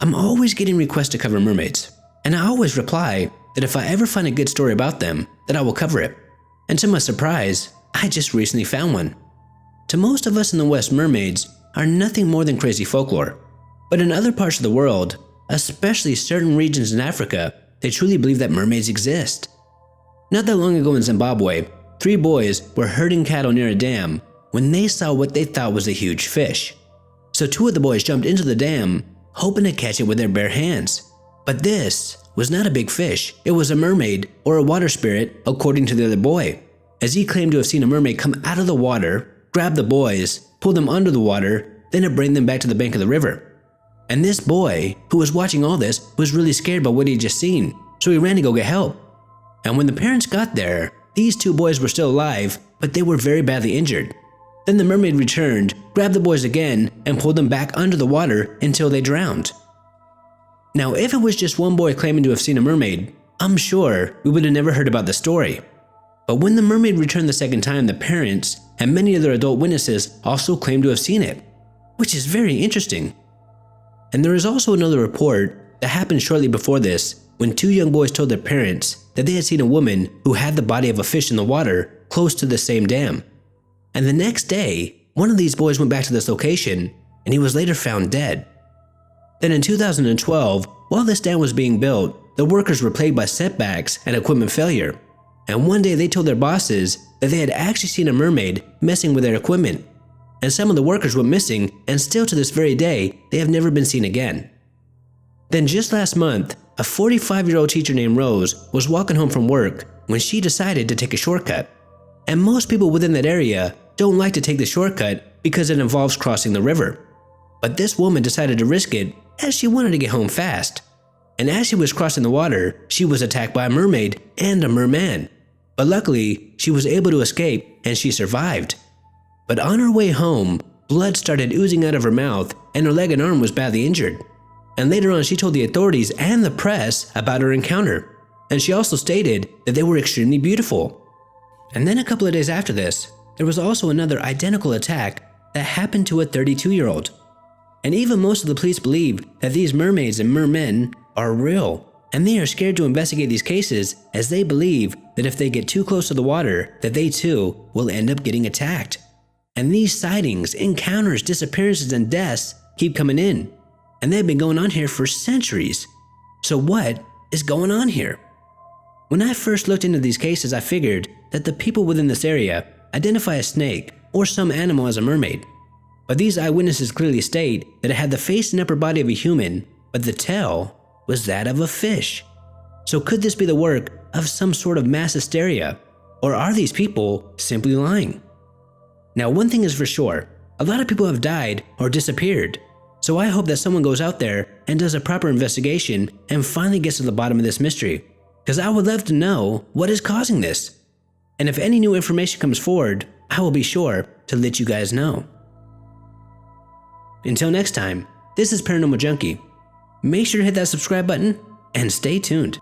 I'm always getting requests to cover mermaids, and I always reply that if I ever find a good story about them, that I will cover it. And to my surprise, I just recently found one. To most of us in the West, mermaids are nothing more than crazy folklore. But in other parts of the world, especially certain regions in Africa, they truly believe that mermaids exist. Not that long ago in Zimbabwe, 3 boys were herding cattle near a dam when they saw what they thought was a huge fish. So 2 of the boys jumped into the dam, hoping to catch it with their bare hands. But this was not a big fish, it was a mermaid or a water spirit, according to the other boy, as he claimed to have seen a mermaid come out of the water, grab the boys, pull them under the water, then to bring them back to the bank of the river. And this boy, who was watching all this, was really scared by what he had just seen, so he ran to go get help. And when the parents got there, these 2 boys were still alive, but they were very badly injured. Then the mermaid returned, grabbed the boys again, and pulled them back under the water until they drowned. Now, if it was just one boy claiming to have seen a mermaid, I'm sure we would have never heard about the story. But when the mermaid returned the second time, the parents and many other adult witnesses also claimed to have seen it, which is very interesting. And there is also another report that happened shortly before this, when 2 young boys told their parents that they had seen a woman who had the body of a fish in the water close to the same dam. And the next day, one of these boys went back to this location, and he was later found dead. Then in 2012, while this dam was being built, the workers were plagued by setbacks and equipment failure. And one day they told their bosses that they had actually seen a mermaid messing with their equipment. And some of the workers went missing, and still to this very day, they have never been seen again. Then just last month, a 45-year-old teacher named Rose was walking home from work when she decided to take a shortcut. And most people within that area don't like to take the shortcut because it involves crossing the river. But this woman decided to risk it as she wanted to get home fast. And as she was crossing the water, she was attacked by a mermaid and a merman. But luckily, she was able to escape and she survived. But on her way home, blood started oozing out of her mouth and her leg and arm was badly injured. And later on, she told the authorities and the press about her encounter. And she also stated that they were extremely beautiful. And then a couple of days after this, there was also another identical attack that happened to a 32-year-old. And even most of the police believe that these mermaids and mermen are real. And they are scared to investigate these cases as they believe that if they get too close to the water, that they too will end up getting attacked. And these sightings, encounters, disappearances, and deaths keep coming in. And they've been going on here for centuries. So what is going on here? When I first looked into these cases, I figured that the people within this area identify a snake or some animal as a mermaid. But these eyewitnesses clearly state that it had the face and upper body of a human, but the tail was that of a fish. So could this be the work of some sort of mass hysteria? Or are these people simply lying? Now, one thing is for sure, a lot of people have died or disappeared. So I hope that someone goes out there and does a proper investigation and finally gets to the bottom of this mystery, because I would love to know what is causing this. And if any new information comes forward, I will be sure to let you guys know. Until next time, this is Paranormal Junkie. Make sure to hit that subscribe button and stay tuned.